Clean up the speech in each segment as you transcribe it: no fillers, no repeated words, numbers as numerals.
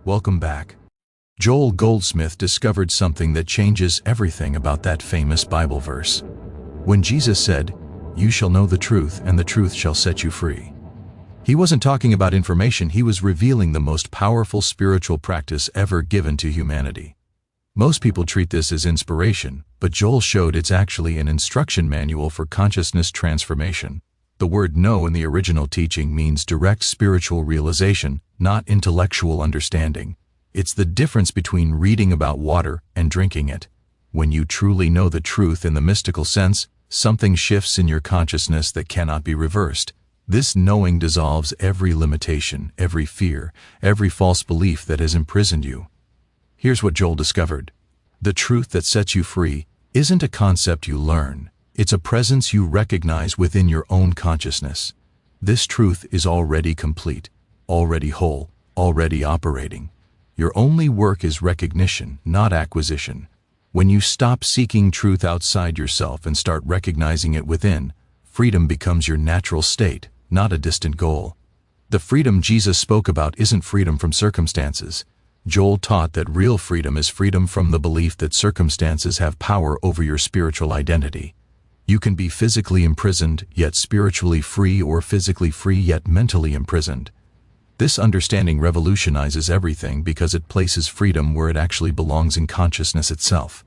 Welcome back. Joel Goldsmith discovered something that changes everything about that famous Bible verse. When Jesus said, "You shall know the truth, and the truth shall set you free." He wasn't talking about information, he was revealing the most powerful spiritual practice ever given to humanity. Most people treat this as inspiration, but Joel showed it's actually an instruction manual for consciousness transformation. The word know in the original teaching means direct spiritual realization, not intellectual understanding. It's the difference between reading about water and drinking it. When you truly know the truth in the mystical sense, something shifts in your consciousness that cannot be reversed. This knowing dissolves every limitation, every fear, every false belief that has imprisoned you. Here's what Joel discovered. The truth that sets you free isn't a concept you learn. It's a presence you recognize within your own consciousness. This truth is already complete, already whole, already operating. Your only work is recognition, not acquisition. When you stop seeking truth outside yourself and start recognizing it within, freedom becomes your natural state, not a distant goal. The freedom Jesus spoke about isn't freedom from circumstances. Joel taught that real freedom is freedom from the belief that circumstances have power over your spiritual identity. You can be physically imprisoned, yet spiritually free, or physically free, yet mentally imprisoned. This understanding revolutionizes everything because it places freedom where it actually belongs, in consciousness itself.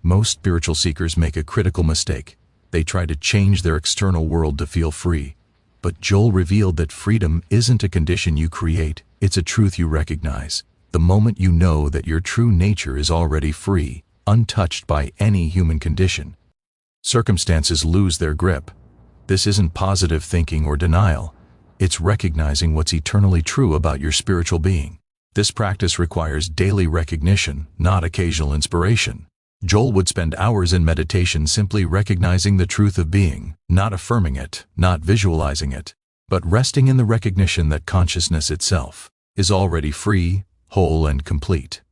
Most spiritual seekers make a critical mistake. They try to change their external world to feel free. But Joel revealed that freedom isn't a condition you create, it's a truth you recognize. The moment you know that your true nature is already free, untouched by any human condition, circumstances lose their grip. This isn't positive thinking or denial. It's recognizing what's eternally true about your spiritual being. This practice requires daily recognition, not occasional inspiration. Joel would spend hours in meditation simply recognizing the truth of being, not affirming it, not visualizing it, but resting in the recognition that consciousness itself is already free, whole, and complete.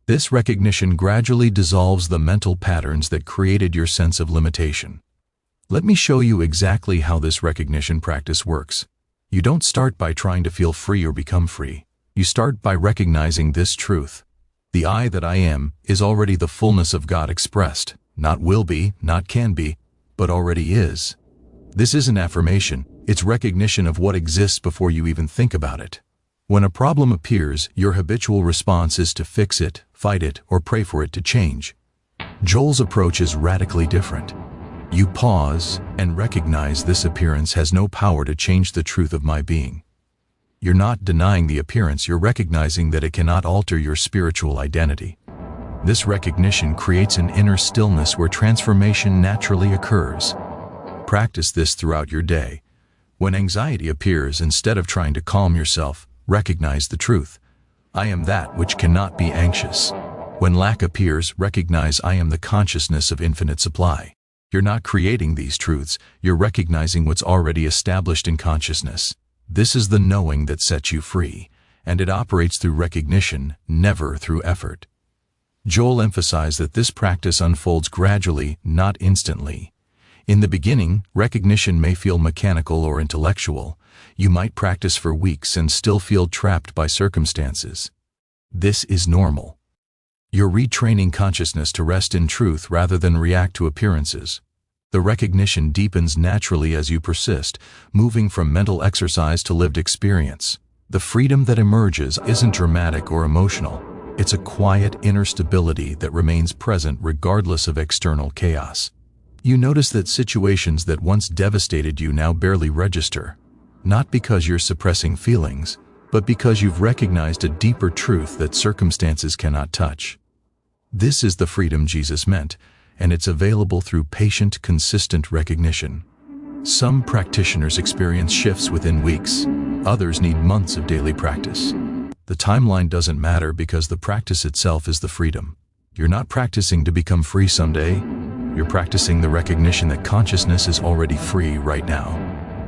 This recognition gradually dissolves the mental patterns that created your sense of limitation. Let me show you exactly how this recognition practice works. You don't start by trying to feel free or become free. You start by recognizing this truth. The I that I am is already the fullness of God expressed, not will be, not can be, but already is. This isn't affirmation, it's recognition of what exists before you even think about it. When a problem appears, your habitual response is to fix it, fight it, or pray for it to change. Joel's approach is radically different. You pause and recognize this appearance has no power to change the truth of my being. You're not denying the appearance, you're recognizing that it cannot alter your spiritual identity. This recognition creates an inner stillness where transformation naturally occurs. Practice this throughout your day. When anxiety appears, instead of trying to calm yourself, recognize the truth. I am that which cannot be anxious. When lack appears, recognize I am the consciousness of infinite supply. You're not creating these truths, you're recognizing what's already established in consciousness. This is the knowing that sets you free, and it operates through recognition, never through effort. Joel emphasized that this practice unfolds gradually, not instantly. In the beginning, recognition may feel mechanical or intellectual. You might practice for weeks and still feel trapped by circumstances. This is normal. You're retraining consciousness to rest in truth rather than react to appearances. The recognition deepens naturally as you persist, moving from mental exercise to lived experience. The freedom that emerges isn't dramatic or emotional. It's a quiet inner stability that remains present regardless of external chaos. You notice that situations that once devastated you now barely register. Not because you're suppressing feelings, but because you've recognized a deeper truth that circumstances cannot touch. This is the freedom Jesus meant, and it's available through patient, consistent recognition. Some practitioners experience shifts within weeks. Others need months of daily practice. The timeline doesn't matter because the practice itself is the freedom. You're not practicing to become free someday. You're practicing the recognition that consciousness is already free right now.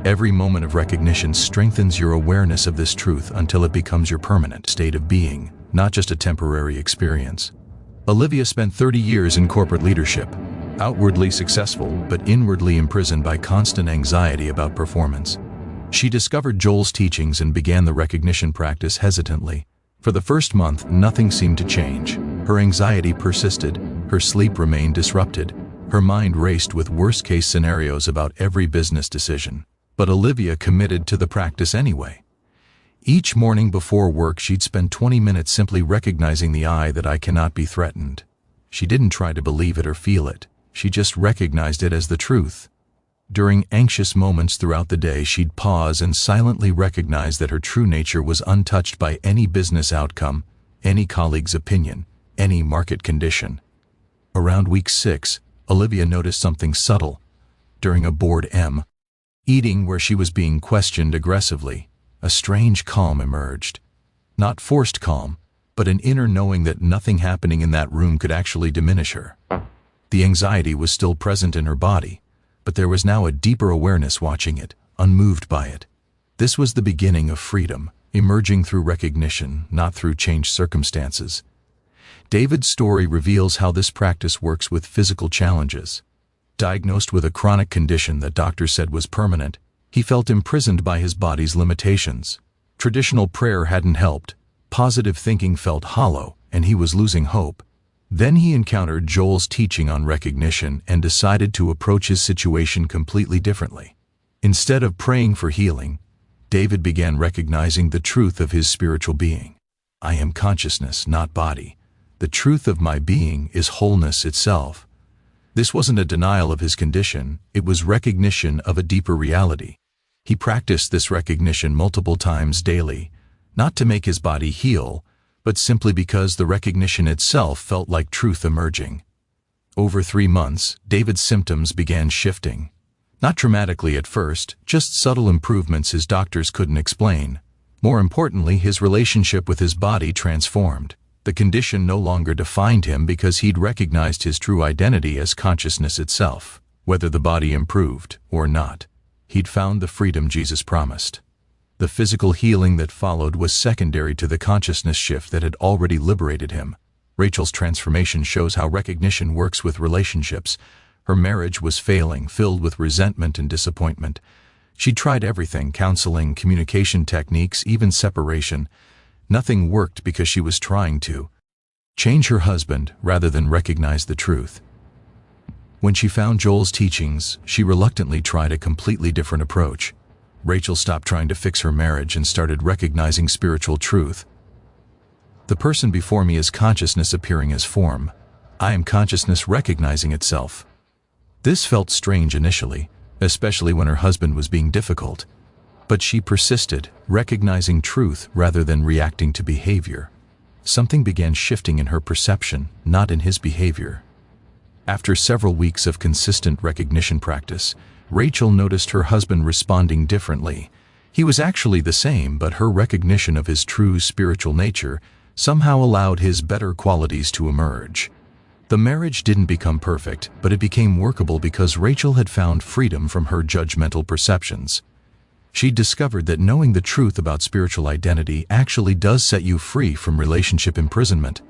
Every moment of recognition strengthens your awareness of this truth until it becomes your permanent state of being, not just a temporary experience. Olivia spent 30 years in corporate leadership, outwardly successful but inwardly imprisoned by constant anxiety about performance. She discovered Joel's teachings and began the recognition practice hesitantly. For the first month, nothing seemed to change. Her anxiety persisted, her sleep remained disrupted, her mind raced with worst-case scenarios about every business decision. But Olivia committed to the practice anyway. Each morning before work, she'd spend 20 minutes simply recognizing the I that I cannot be threatened. She didn't try to believe it or feel it. She just recognized it as the truth. During anxious moments throughout the day, she'd pause and silently recognize that her true nature was untouched by any business outcome, any colleague's opinion, any market condition. Around week 6, Olivia noticed something subtle. During a board meeting where she was being questioned aggressively, a strange calm emerged. Not forced calm, but an inner knowing that nothing happening in that room could actually diminish her. The anxiety was still present in her body, but there was now a deeper awareness watching it, unmoved by it. This was the beginning of freedom, emerging through recognition, not through changed circumstances. David's story reveals how this practice works with physical challenges. Diagnosed with a chronic condition that doctors said was permanent, he felt imprisoned by his body's limitations. Traditional prayer hadn't helped, positive thinking felt hollow, and he was losing hope. Then he encountered Joel's teaching on recognition and decided to approach his situation completely differently. Instead of praying for healing, David began recognizing the truth of his spiritual being. I am consciousness, not body. The truth of my being is wholeness itself. This wasn't a denial of his condition, it was recognition of a deeper reality. He practiced this recognition multiple times daily, not to make his body heal, but simply because the recognition itself felt like truth emerging. Over 3 months, David's symptoms began shifting. Not dramatically at first, just subtle improvements his doctors couldn't explain. More importantly, his relationship with his body transformed. The condition no longer defined him because he'd recognized his true identity as consciousness itself. Whether the body improved or not, he'd found the freedom Jesus promised. The physical healing that followed was secondary to the consciousness shift that had already liberated him. Rachel's transformation shows how recognition works with relationships. Her marriage was failing, filled with resentment and disappointment. She tried everything: counseling, communication techniques, even separation. Nothing worked because she was trying to change her husband rather than recognize the truth. When she found Joel's teachings, she reluctantly tried a completely different approach. Rachel stopped trying to fix her marriage and started recognizing spiritual truth. The person before me is consciousness appearing as form. I am consciousness recognizing itself. This felt strange initially, especially when her husband was being difficult. But she persisted, recognizing truth rather than reacting to behavior. Something began shifting in her perception, not in his behavior. After several weeks of consistent recognition practice, Rachel noticed her husband responding differently. He was actually the same, but her recognition of his true spiritual nature somehow allowed his better qualities to emerge. The marriage didn't become perfect, but it became workable because Rachel had found freedom from her judgmental perceptions. She discovered that knowing the truth about spiritual identity actually does set you free from relationship imprisonment.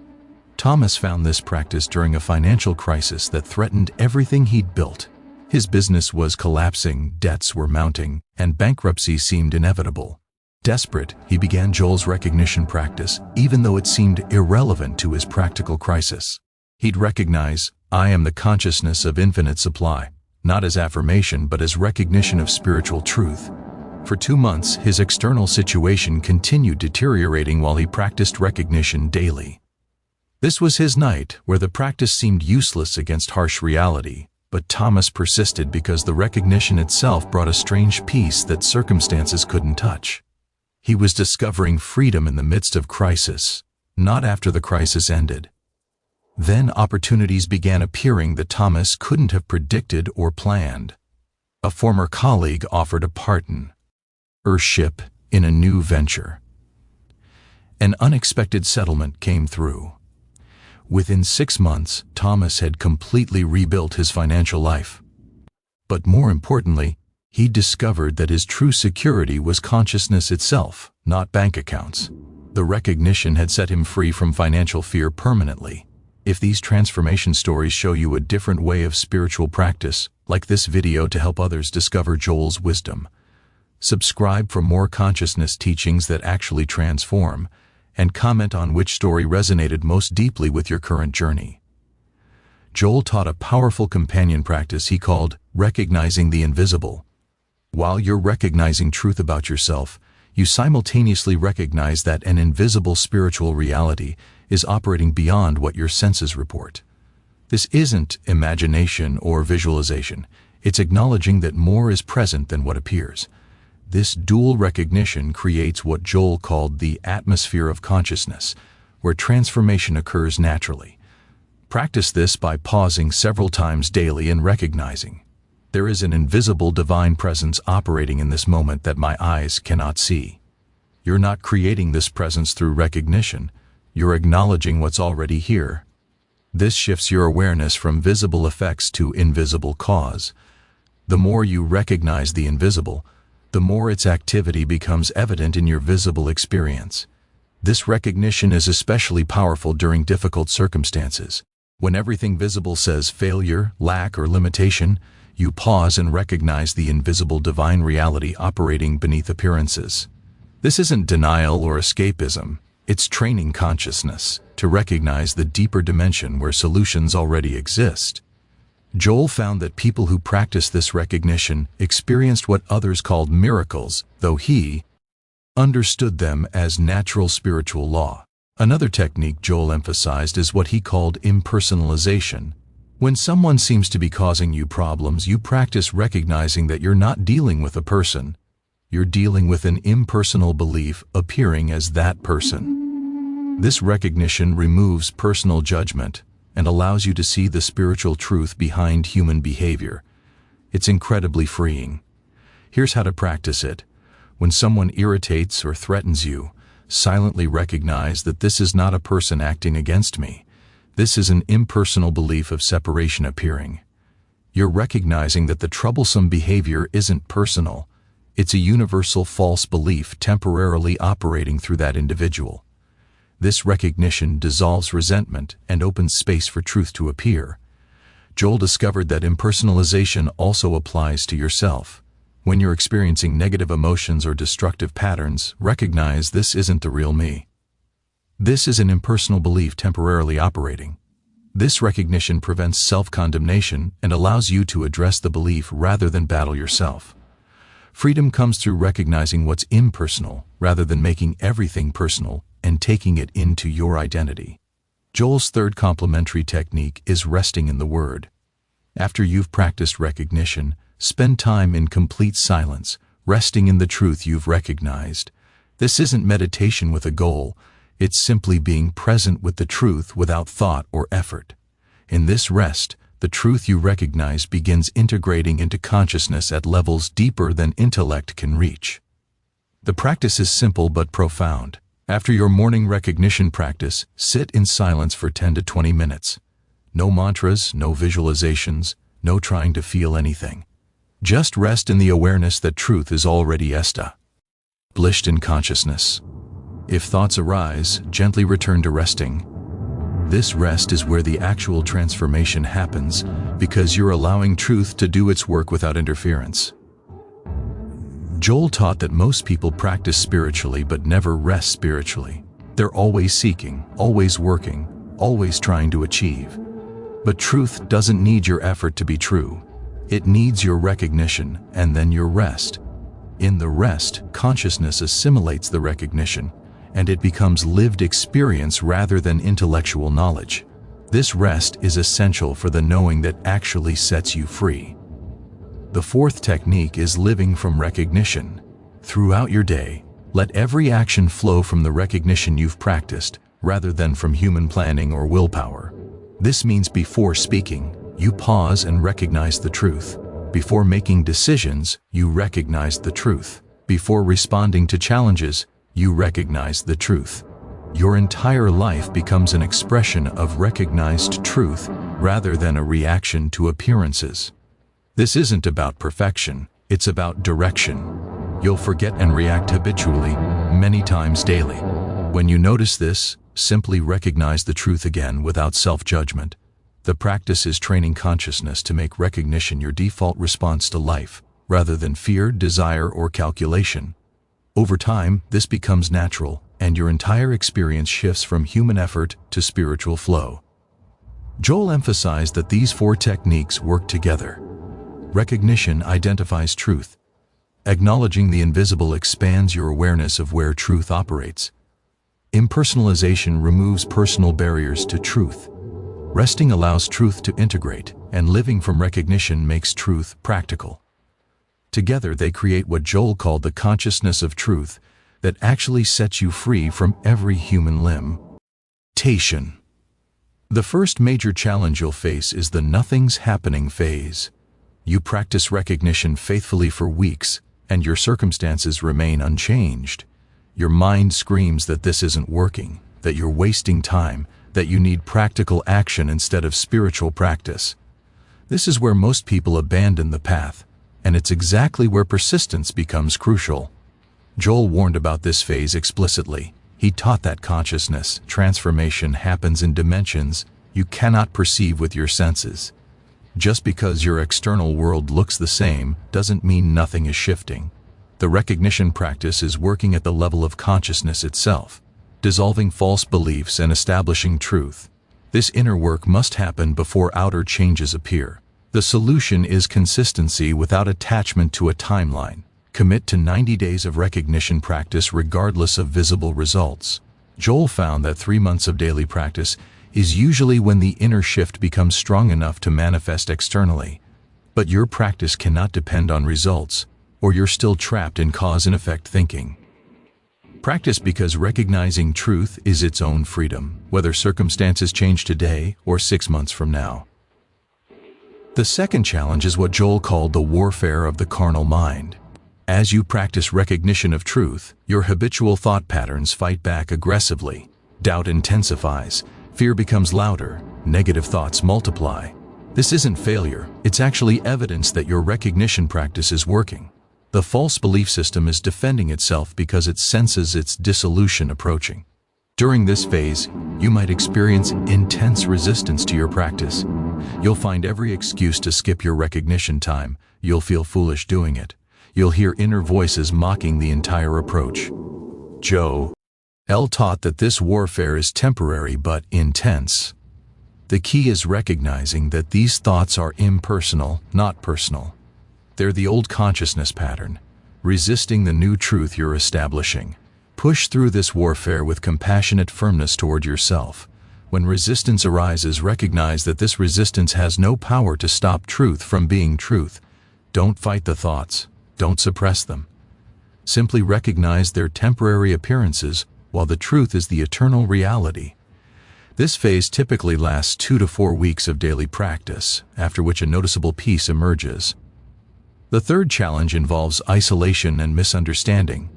Thomas found this practice during a financial crisis that threatened everything he'd built. His business was collapsing, debts were mounting, and bankruptcy seemed inevitable. Desperate, he began Joel's recognition practice, even though it seemed irrelevant to his practical crisis. He'd recognize, I am the consciousness of infinite supply, not as affirmation but as recognition of spiritual truth. For 2 months, his external situation continued deteriorating while he practiced recognition daily. This was his night, where the practice seemed useless against harsh reality, but Thomas persisted because the recognition itself brought a strange peace that circumstances couldn't touch. He was discovering freedom in the midst of crisis, not after the crisis ended. Then opportunities began appearing that Thomas couldn't have predicted or planned. A former colleague offered a partnership in a new venture. An unexpected settlement came through. Within 6 months, Thomas had completely rebuilt his financial life. But more importantly, he discovered that his true security was consciousness itself, not bank accounts. The recognition had set him free from financial fear permanently. If these transformation stories show you a different way of spiritual practice, like this video to help others discover Joel's wisdom. Subscribe for more consciousness teachings that actually transform, and comment on which story resonated most deeply with your current journey. Joel taught a powerful companion practice he called recognizing the invisible. While you're recognizing truth about yourself, you simultaneously recognize that an invisible spiritual reality is operating beyond what your senses report. This isn't imagination or visualization. It's acknowledging that more is present than what appears. This dual recognition creates what Joel called the atmosphere of consciousness, where transformation occurs naturally. Practice this by pausing several times daily and recognizing, there is an invisible divine presence operating in this moment that my eyes cannot see. You're not creating this presence through recognition. You're acknowledging what's already here. This shifts your awareness from visible effects to invisible cause. The more you recognize the invisible, the more its activity becomes evident in your visible experience. This recognition is especially powerful during difficult circumstances. When everything visible says failure, lack, or limitation, you pause and recognize the invisible divine reality operating beneath appearances. This isn't denial or escapism. It's training consciousness to recognize the deeper dimension where solutions already exist. Joel found that people who practiced this recognition experienced what others called miracles, though he understood them as natural spiritual law. Another technique Joel emphasized is what he called impersonalization. When someone seems to be causing you problems, you practice recognizing that you're not dealing with a person. You're dealing with an impersonal belief appearing as that person. This recognition removes personal judgment and allows you to see the spiritual truth behind human behavior. It's incredibly freeing. Here's how to practice it. When someone irritates or threatens you, silently recognize that this is not a person acting against me. This is an impersonal belief of separation appearing. You're recognizing that the troublesome behavior isn't personal. It's a universal false belief temporarily operating through that individual. This recognition dissolves resentment and opens space for truth to appear. Joel discovered that impersonalization also applies to yourself. When you're experiencing negative emotions or destructive patterns, recognize this isn't the real me. This is an impersonal belief temporarily operating. This recognition prevents self-condemnation and allows you to address the belief rather than battle yourself. Freedom comes through recognizing what's impersonal rather than making everything personal and taking it into your identity. Joel's third complementary technique is resting in the Word. After you've practiced recognition, spend time in complete silence, resting in the truth you've recognized. This isn't meditation with a goal. It's simply being present with the truth without thought or effort. In this rest, the truth you recognize begins integrating into consciousness at levels deeper than intellect can reach. The practice is simple but profound. After your morning recognition practice, sit in silence for 10 to 20 minutes. No mantras, no visualizations, no trying to feel anything. Just rest in the awareness that truth is already established in consciousness. If thoughts arise, gently return to resting. This rest is where the actual transformation happens because you're allowing truth to do its work without interference. Joel taught that most people practice spiritually but never rest spiritually. They're always seeking, always working, always trying to achieve. But truth doesn't need your effort to be true. It needs your recognition and then your rest. In the rest, consciousness assimilates the recognition, and it becomes lived experience rather than intellectual knowledge. This rest is essential for the knowing that actually sets you free. The fourth technique is living from recognition. Throughout your day, let every action flow from the recognition you've practiced, rather than from human planning or willpower. This means before speaking, you pause and recognize the truth. Before making decisions, you recognize the truth. Before responding to challenges, you recognize the truth. Your entire life becomes an expression of recognized truth rather than a reaction to appearances. This isn't about perfection, it's about direction. You'll forget and react habitually, many times daily. When you notice this, simply recognize the truth again without self-judgment. The practice is training consciousness to make recognition your default response to life, rather than fear, desire, or calculation. Over time, this becomes natural, and your entire experience shifts from human effort to spiritual flow. Joel emphasized that these 4 techniques work together. Recognition identifies truth. Acknowledging the invisible expands your awareness of where truth operates. Impersonalization removes personal barriers to truth. Resting allows truth to integrate, and living from recognition makes truth practical. Together they create what Joel called the consciousness of truth that actually sets you free from every human limitation. The first major challenge you'll face is the nothing's happening phase. You practice recognition faithfully for weeks, and your circumstances remain unchanged. Your mind screams that this isn't working, that you're wasting time, that you need practical action instead of spiritual practice. This is where most people abandon the path, and it's exactly where persistence becomes crucial. Joel warned about this phase explicitly. He taught that consciousness transformation happens in dimensions you cannot perceive with your senses. Just because your external world looks the same doesn't mean nothing is shifting. The recognition practice is working at the level of consciousness itself, dissolving false beliefs and establishing truth. This inner work must happen before outer changes appear. The solution is consistency without attachment to a timeline. Commit to 90 days of recognition practice regardless of visible results. Joel found that 3 months of daily practice is usually when the inner shift becomes strong enough to manifest externally. But your practice cannot depend on results, or you're still trapped in cause and effect thinking. Practice because recognizing truth is its own freedom, whether circumstances change today or 6 months from now. The second challenge is what Joel called the warfare of the carnal mind. As you practice recognition of truth, your habitual thought patterns fight back aggressively. Doubt intensifies, fear becomes louder, negative thoughts multiply. This isn't failure, it's actually evidence that your recognition practice is working. The false belief system is defending itself because it senses its dissolution approaching. During this phase, you might experience intense resistance to your practice. You'll find every excuse to skip your recognition time. You'll feel foolish doing it. You'll hear inner voices mocking the entire approach. Joel taught that this warfare is temporary but intense. The key is recognizing that these thoughts are impersonal, not personal. They're the old consciousness pattern, resisting the new truth you're establishing. Push through this warfare with compassionate firmness toward yourself. When resistance arises, recognize that this resistance has no power to stop truth from being truth. Don't fight the thoughts. Don't suppress them. Simply recognize their temporary appearances, while the truth is the eternal reality. This phase typically lasts 2 to 4 weeks of daily practice, after which a noticeable peace emerges. The third challenge involves isolation and misunderstanding.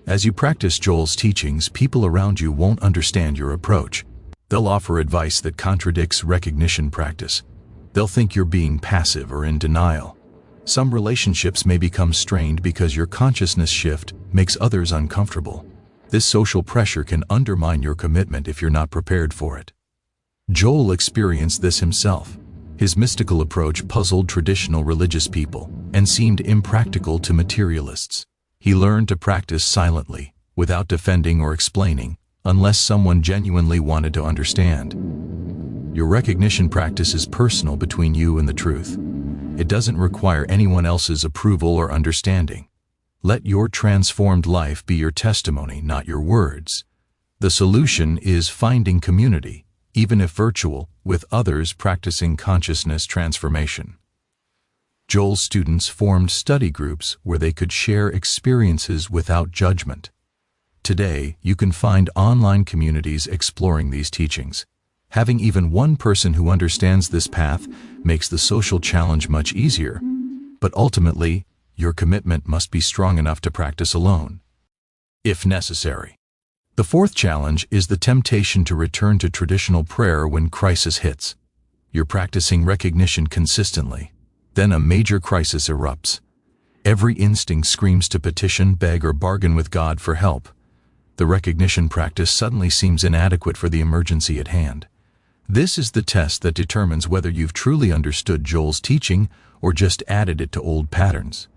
As you practice Joel's teachings, people around you won't understand your approach. They'll offer advice that contradicts recognition practice. They'll think you're being passive or in denial. Some relationships may become strained because your consciousness shift makes others uncomfortable. This social pressure can undermine your commitment if you're not prepared for it. Joel experienced this himself. His mystical approach puzzled traditional religious people and seemed impractical to materialists. He learned to practice silently, without defending or explaining, unless someone genuinely wanted to understand. Your recognition practice is personal between you and the truth. It doesn't require anyone else's approval or understanding. Let your transformed life be your testimony, not your words. The solution is finding community, even if virtual, with others practicing consciousness transformation. Joel's students formed study groups where they could share experiences without judgment. Today, you can find online communities exploring these teachings. Having even one person who understands this path makes the social challenge much easier, but ultimately, your commitment must be strong enough to practice alone, if necessary. The fourth challenge is the temptation to return to traditional prayer when crisis hits. You're practicing recognition consistently. Then a major crisis erupts. Every instinct screams to petition, beg, or bargain with God for help. The recognition practice suddenly seems inadequate for the emergency at hand. This is the test that determines whether you've truly understood Joel's teaching or just added it to old patterns.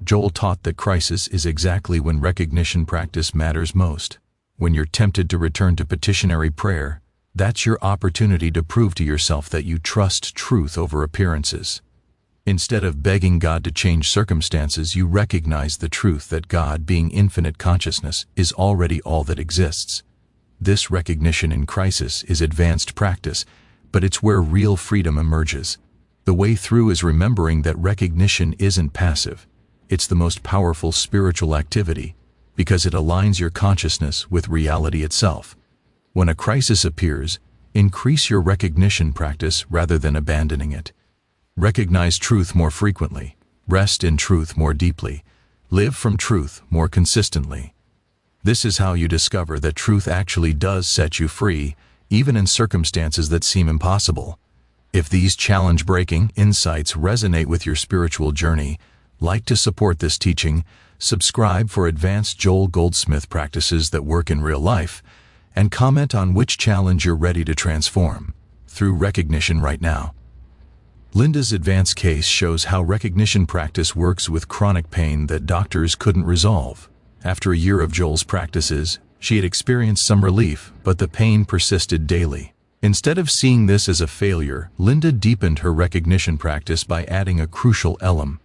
Joel taught that crisis is exactly when recognition practice matters most. When you're tempted to return to petitionary prayer, that's your opportunity to prove to yourself that you trust truth over appearances. Instead of begging God to change circumstances, you recognize the truth that God, being infinite consciousness, is already all that exists. This recognition in crisis is advanced practice, but it's where real freedom emerges. The way through is remembering that recognition isn't passive. It's the most powerful spiritual activity, because it aligns your consciousness with reality itself. When a crisis appears, increase your recognition practice rather than abandoning it. Recognize truth more frequently, rest in truth more deeply, live from truth more consistently. This is how you discover that truth actually does set you free, even in circumstances that seem impossible. If these challenge-breaking insights resonate with your spiritual journey, like to support this teaching, subscribe for advanced Joel Goldsmith practices that work in real life, and comment on which challenge you're ready to transform through recognition right now. Linda's advanced case shows how recognition practice works with chronic pain that doctors couldn't resolve. After a year of Joel's practices, she had experienced some relief, but the pain persisted daily. Instead of seeing this as a failure, Linda deepened her recognition practice by adding a crucial element.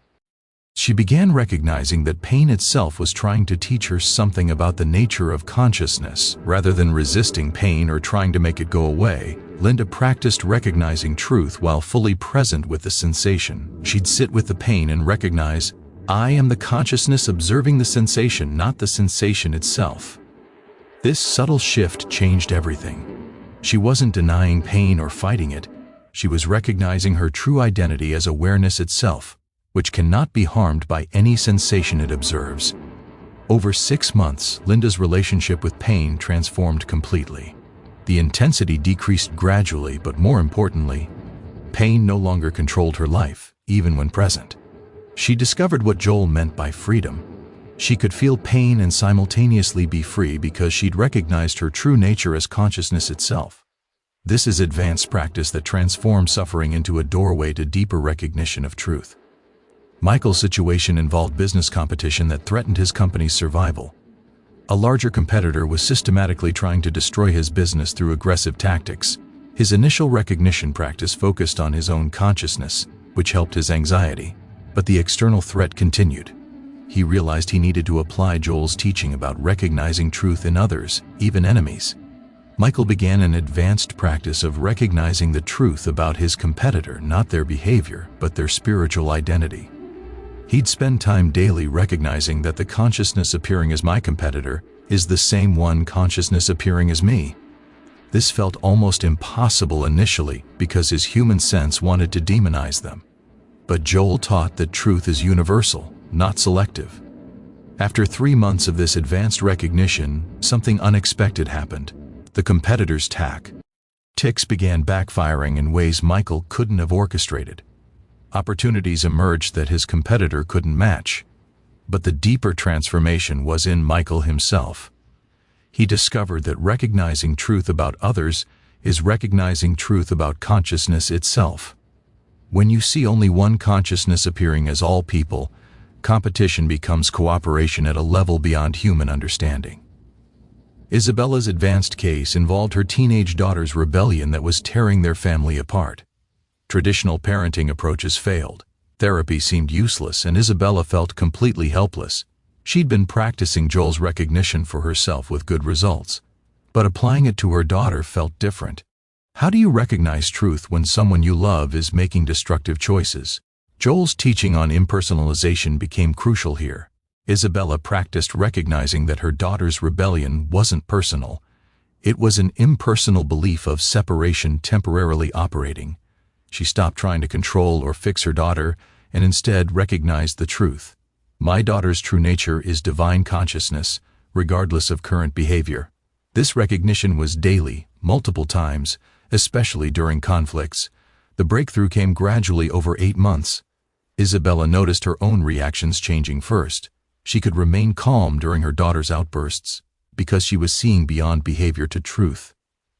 She began recognizing that pain itself was trying to teach her something about the nature of consciousness. Rather than resisting pain or trying to make it go away, Linda practiced recognizing truth while fully present with the sensation. She'd sit with the pain and recognize, I am the consciousness observing the sensation, not the sensation itself. This subtle shift changed everything. She wasn't denying pain or fighting it. She was recognizing her true identity as awareness itself, which cannot be harmed by any sensation it observes. Over 6 months, Linda's relationship with pain transformed completely. The intensity decreased gradually, but more importantly, pain no longer controlled her life, even when present. She discovered what Joel meant by freedom. She could feel pain and simultaneously be free because she'd recognized her true nature as consciousness itself. This is advanced practice that transforms suffering into a doorway to deeper recognition of truth. Michael's situation involved business competition that threatened his company's survival. A larger competitor was systematically trying to destroy his business through aggressive tactics. His initial recognition practice focused on his own consciousness, which helped his anxiety, but the external threat continued. He realized he needed to apply Joel's teaching about recognizing truth in others, even enemies. Michael began an advanced practice of recognizing the truth about his competitor, not their behavior, but their spiritual identity. He'd spend time daily recognizing that the consciousness appearing as my competitor is the same one consciousness appearing as me. This felt almost impossible initially because his human sense wanted to demonize them. But Joel taught that truth is universal, not selective. After 3 months of this advanced recognition, something unexpected happened. The competitor's tactics began backfiring in ways Michael couldn't have orchestrated. Opportunities emerged that his competitor couldn't match. But the deeper transformation was in Michael himself. He discovered that recognizing truth about others is recognizing truth about consciousness itself. When you see only one consciousness appearing as all people, competition becomes cooperation at a level beyond human understanding. Isabella's advanced case involved her teenage daughter's rebellion that was tearing their family apart. Traditional parenting approaches failed. Therapy seemed useless, and Isabella felt completely helpless. She'd been practicing Joel's recognition for herself with good results, but applying it to her daughter felt different. How do you recognize truth when someone you love is making destructive choices? Joel's teaching on impersonalization became crucial here. Isabella practiced recognizing that her daughter's rebellion wasn't personal. It was an impersonal belief of separation temporarily operating. She stopped trying to control or fix her daughter and instead recognized the truth. My daughter's true nature is divine consciousness, regardless of current behavior. This recognition was daily, multiple times, especially during conflicts. The breakthrough came gradually over 8 months. Isabella noticed her own reactions changing first. She could remain calm during her daughter's outbursts because she was seeing beyond behavior to truth.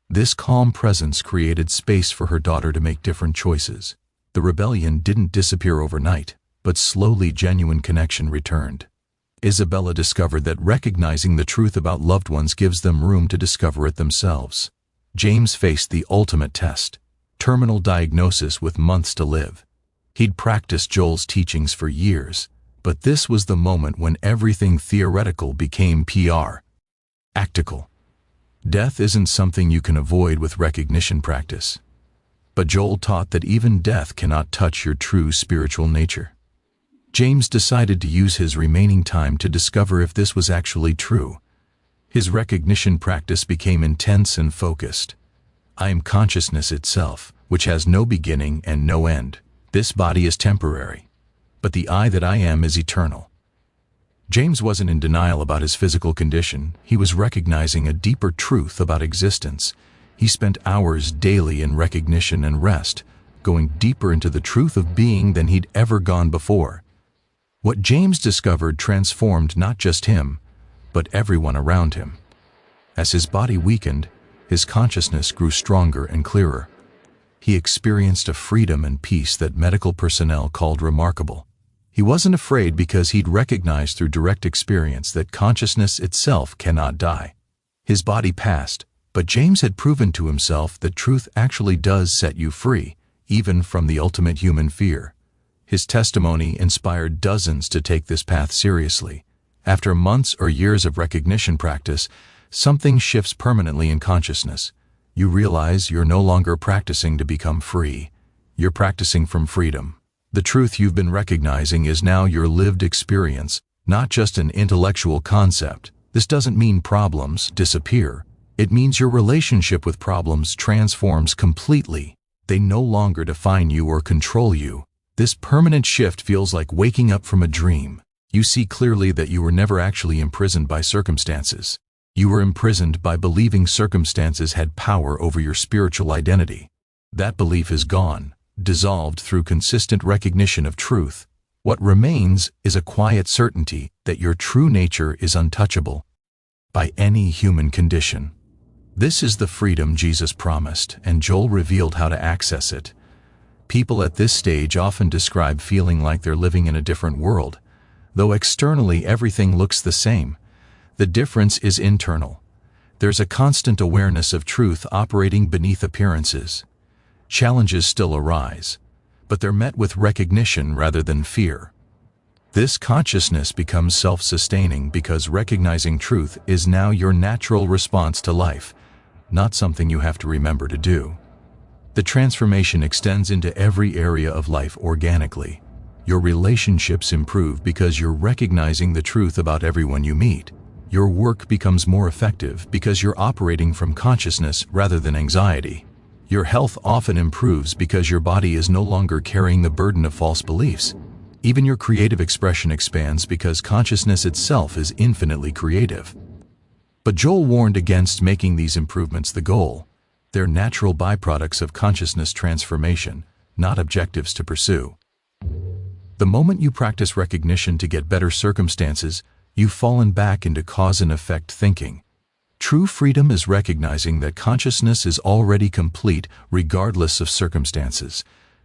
This calm presence created space for her daughter to make different choices. The rebellion didn't disappear overnight, but slowly genuine connection returned. Isabella discovered that recognizing the truth about loved ones gives them room to discover it themselves. James faced the ultimate test: terminal diagnosis with months to live. He'd practiced Joel's teachings for years, but this was the moment when everything theoretical became practical. Death isn't something you can avoid with recognition practice. But Joel taught that even death cannot touch your true spiritual nature. James decided to use his remaining time to discover if this was actually true. His recognition practice became intense and focused. I am consciousness itself, which has no beginning and no end. This body is temporary, but the I that I am is eternal. James wasn't in denial about his physical condition. He was recognizing a deeper truth about existence. He spent hours daily in recognition and rest, going deeper into the truth of being than he'd ever gone before. What James discovered transformed not just him, but everyone around him. As his body weakened, his consciousness grew stronger and clearer. He experienced a freedom and peace that medical personnel called remarkable. He wasn't afraid because he'd recognized through direct experience that consciousness itself cannot die. His body passed, but James had proven to himself that truth actually does set you free, even from the ultimate human fear. His testimony inspired dozens to take this path seriously. After months or years of recognition practice, something shifts permanently in consciousness. You realize you're no longer practicing to become free. You're practicing from freedom. The truth you've been recognizing is now your lived experience, not just an intellectual concept. This doesn't mean problems disappear. It means your relationship with problems transforms completely. They no longer define you or control you. This permanent shift feels like waking up from a dream. You see clearly that you were never actually imprisoned by circumstances. You were imprisoned by believing circumstances had power over your spiritual identity. That belief is gone, dissolved through consistent recognition of truth. What remains is a quiet certainty that your true nature is untouchable by any human condition. This is the freedom Jesus promised, and Joel revealed how to access it. People at this stage often describe feeling like they're living in a different world, though externally everything looks the same. The difference is internal. There's a constant awareness of truth operating beneath appearances. Challenges still arise, but they're met with recognition rather than fear. This consciousness becomes self-sustaining because recognizing truth is now your natural response to life, not something you have to remember to do. The transformation extends into every area of life organically. Your relationships improve because you're recognizing the truth about everyone you meet. Your work becomes more effective because you're operating from consciousness rather than anxiety. Your health often improves because your body is no longer carrying the burden of false beliefs. Even your creative expression expands because consciousness itself is infinitely creative. But Joel warned against making these improvements the goal. They're natural byproducts of consciousness transformation, not objectives to pursue. The moment you practice recognition to get better circumstances, you've fallen back into cause and effect thinking. True freedom is recognizing that consciousness is already complete regardless of circumstances.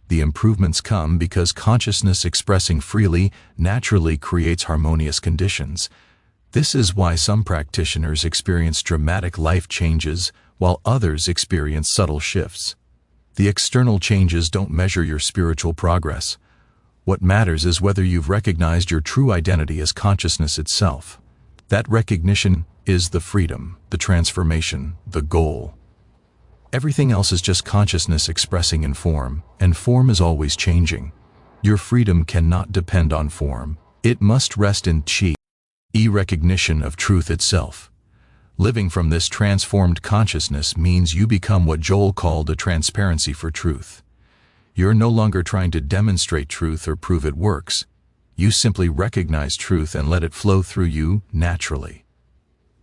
The improvements come because consciousness expressing freely naturally creates harmonious conditions. This is why some practitioners experience dramatic life changes while others experience subtle shifts. The external changes don't measure your spiritual progress. What matters is whether you've recognized your true identity as consciousness itself. That recognition is the freedom, the transformation, the goal. Everything else is just consciousness expressing in form, and form is always changing. Your freedom cannot depend on form. It must rest in recognition of truth itself. Living from this transformed consciousness means you become what Joel called a transparency for truth. You're no longer trying to demonstrate truth or prove it works. You simply recognize truth and let it flow through you naturally.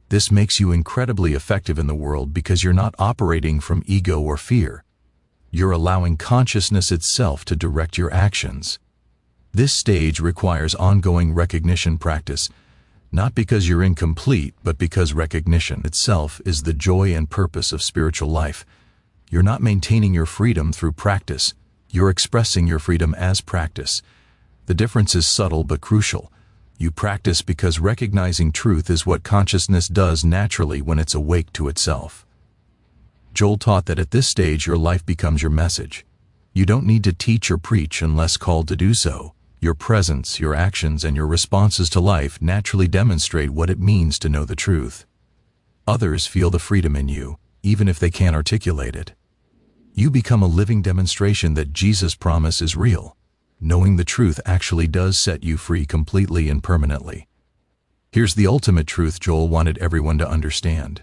This makes you incredibly effective in the world because you're not operating from ego or fear. You're allowing consciousness itself to direct your actions. This stage requires ongoing recognition practice, not because you're incomplete, but because recognition itself is the joy and purpose of spiritual life. You're not maintaining your freedom through practice. You're expressing your freedom as practice. The difference is subtle but crucial. You practice because recognizing truth is what consciousness does naturally when it's awake to itself. Joel taught that at this stage your life becomes your message. You don't need to teach or preach unless called to do so. Your presence, your actions, and your responses to life naturally demonstrate what it means to know the truth. Others feel the freedom in you, even if they can't articulate it. You become a living demonstration that Jesus' promise is real. Knowing the truth actually does set you free completely and permanently. Here's the ultimate truth Joel wanted everyone to understand.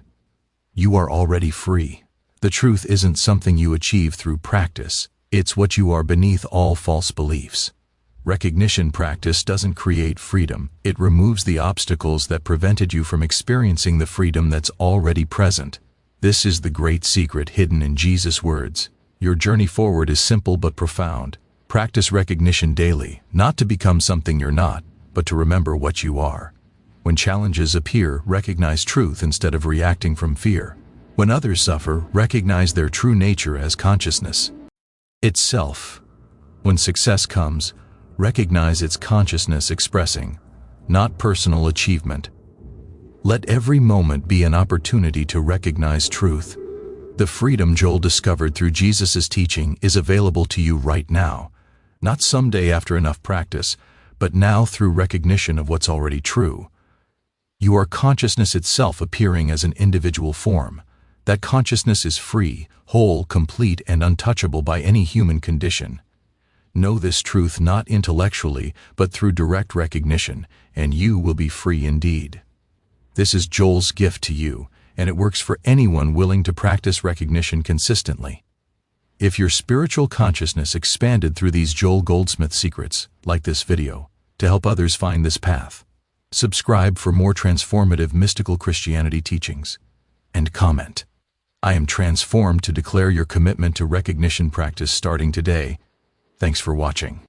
You are already free. The truth isn't something you achieve through practice. It's what you are beneath all false beliefs. Recognition practice doesn't create freedom. It removes the obstacles that prevented you from experiencing the freedom that's already present. This is the great secret hidden in Jesus' words. Your journey forward is simple but profound. Practice recognition daily, not to become something you're not, but to remember what you are. When challenges appear, recognize truth instead of reacting from fear. When others suffer, recognize their true nature as consciousness itself. When success comes, recognize its consciousness expressing, not personal achievement. Let every moment be an opportunity to recognize truth. The freedom Joel discovered through Jesus' teaching is available to you right now. Not someday after enough practice, but now through recognition of what's already true. You are consciousness itself appearing as an individual form. That consciousness is free, whole, complete, and untouchable by any human condition. Know this truth not intellectually, but through direct recognition, and you will be free indeed. This is Joel's gift to you, and it works for anyone willing to practice recognition consistently. If your spiritual consciousness expanded through these Joel Goldsmith secrets, like this video, to help others find this path. Subscribe for more transformative mystical Christianity teachings. And comment. I am transformed to declare your commitment to recognition practice starting today. Thanks for watching.